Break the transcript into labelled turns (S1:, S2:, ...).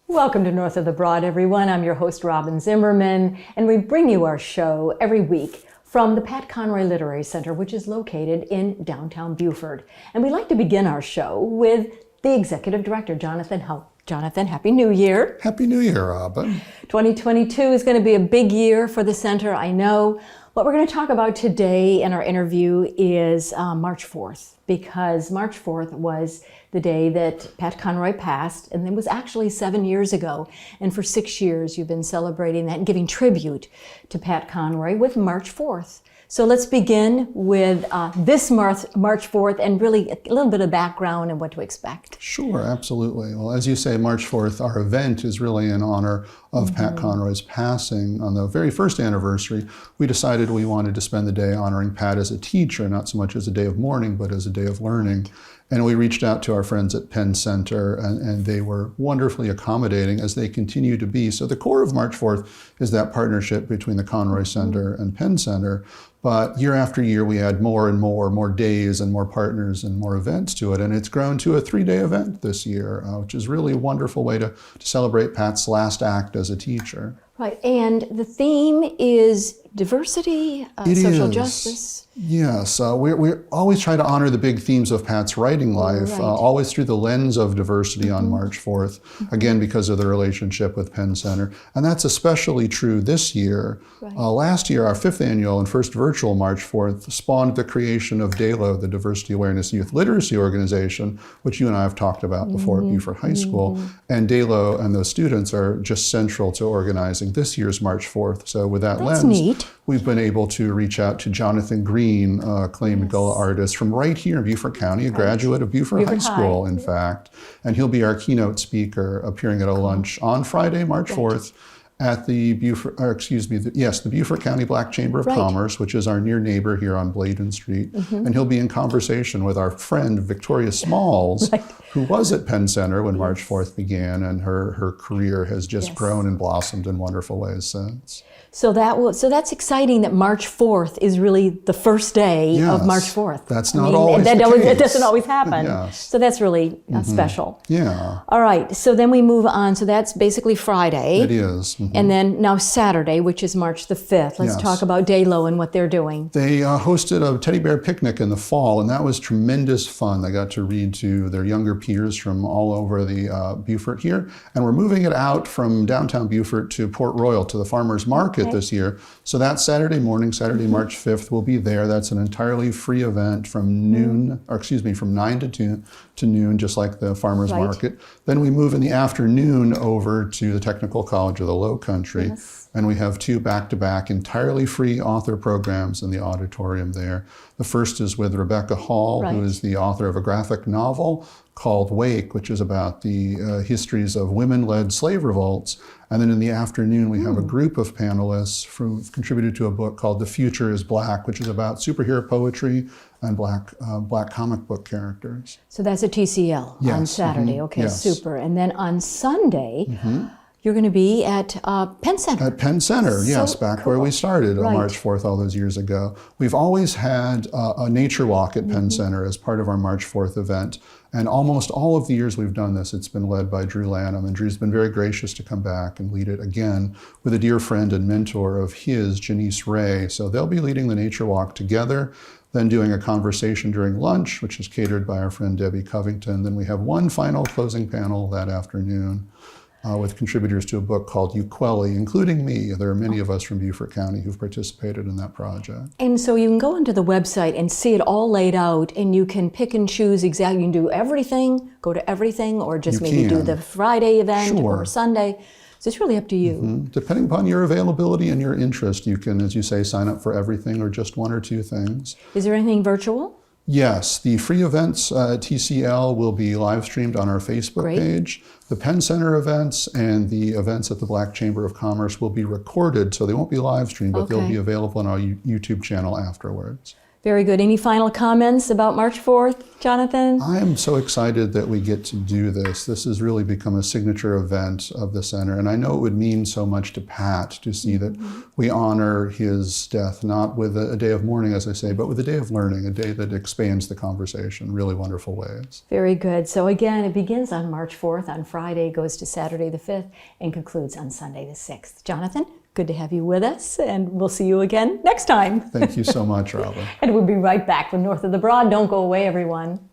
S1: Welcome to North of the Broad, everyone. I'm your host, Robyn Zimmerman, and we bring you our show every week from the Pat Conroy Literary Center, which is located in downtown Beaufort. And we like to begin our show with the Executive Director, Jonathan Haupt. Jonathan, Happy New Year.
S2: Happy New Year, Robyn.
S1: 2022 is going to be a big year for the center, I know. What we're going to talk about today in our interview is March 4th, because March 4th was the day that Pat Conroy passed, and it was actually 7 years ago. And for 6 years, you've been celebrating that and giving tribute to Pat Conroy with March 4th. So let's begin with this March 4th and really a little bit of background and what to expect.
S2: Sure, absolutely. Well, as you say, March 4th, our event is really in honor of Pat Conroy's passing. On the very first anniversary, we decided we wanted to spend the day honoring Pat as a teacher, not so much as a day of mourning, but as a day of learning. And we reached out to our friends at Penn Center, and they were wonderfully accommodating, as they continue to be. So the core of March 4th is that partnership between the Conroy Center and Penn Center. But year after year, we add more and more days and more partners and more events to it. And it's grown to a 3-day event this year, which is really a wonderful way to celebrate Pat's last act as a teacher.
S1: Right, and the theme is diversity, social justice.
S2: Yes, we always try to honor the big themes of Pat's writing life, always through the lens of diversity on March 4th, again, because of the relationship with Penn Center. And that's especially true this year. Last year, our 5th annual and first virtual March 4th spawned the creation of DALO, the Diversity Awareness Youth Literacy Organization, which you and I have talked about before at Beaufort High School. And DALO and those students are just central to organizing this year's March 4th. So with that lens,
S1: neat.
S2: We've been able to reach out to Jonathan Green, acclaimed Gullah artist from right here in Beaufort County, a graduate of Beaufort High School, in fact. And he'll be our keynote speaker, appearing at a lunch on Friday, March 4th, at the the Beaufort County Black Chamber of Commerce, which is our near neighbor here on Bladen Street. And he'll be in conversation with our friend Victoria Smalls, who was at Penn Center when March 4th began, and her career has just grown and blossomed in wonderful ways since.
S1: So that's exciting that March 4th is really the first day of March 4th.
S2: That's not always the case.
S1: It doesn't always happen. So that's really special.
S2: Yeah.
S1: All right, so then we move on. So that's basically Friday.
S2: It is.
S1: And then now Saturday, which is March the 5th. Let's talk about DALO and what they're doing.
S2: They hosted a teddy bear picnic in the fall, and that was tremendous fun. They got to read to their younger peers from all over the Beaufort here. And we're moving it out from downtown Beaufort to Port Royal, to the farmers market this year. So that Saturday morning, Saturday, March 5th, we'll be there. That's an entirely free event from from 9 to noon, just like the farmers market. Then we move in the afternoon over to the Technical College of the Low Country. And we have 2 back-to-back entirely free author programs in the auditorium there. The first is with Rebecca Hall, who is the author of a graphic novel called Wake, which is about the histories of women-led slave revolts. And then in the afternoon, we have a group of panelists who've contributed to a book called The Future is Black, which is about superhero poetry and black comic book characters.
S1: So that's a TCL on Saturday. Okay, super. And then on Sunday, you're going to be at Penn Center.
S2: At Penn Center, back where we started on March 4th all those years ago. We've always had a nature walk at Penn Center as part of our March 4th event. And almost all of the years we've done this, it's been led by Drew Lanham. And Drew's been very gracious to come back and lead it again with a dear friend and mentor of his, Janisse Ray. So they'll be leading the nature walk together, then doing a conversation during lunch, which is catered by our friend Debbie Covington. Then we have one final closing panel that afternoon with contributors to a book called Ukweli, including me. There are many of us from Beaufort County who've participated in that project.
S1: And so you can go onto the website and see it all laid out, and you can pick and choose exactly. You can do everything, go to everything, or just maybe do the Friday event or Sunday. So it's really up to you.
S2: Depending upon your availability and your interest, you can, as you say, sign up for everything or just 1 or 2 things.
S1: Is there anything virtual?
S2: Yes, the free events at TCL will be live streamed on our Facebook page. The Penn Center events and the events at the Black Chamber of Commerce will be recorded, so they won't be live streamed, but they'll be available on our YouTube channel afterwards.
S1: Very good. Any final comments about March 4th, Jonathan?
S2: I am so excited that we get to do this. This has really become a signature event of the center, and I know it would mean so much to Pat to see that we honor his death, not with a day of mourning, as I say, but with a day of learning, a day that expands the conversation in really wonderful ways.
S1: Very good. So again, it begins on March 4th, on Friday, goes to Saturday the 5th, and concludes on Sunday the 6th. Jonathan, good to have you with us, and we'll see you again next time.
S2: Thank you so much, Robyn.
S1: And we'll be right back with North of the Broad. Don't go away, everyone.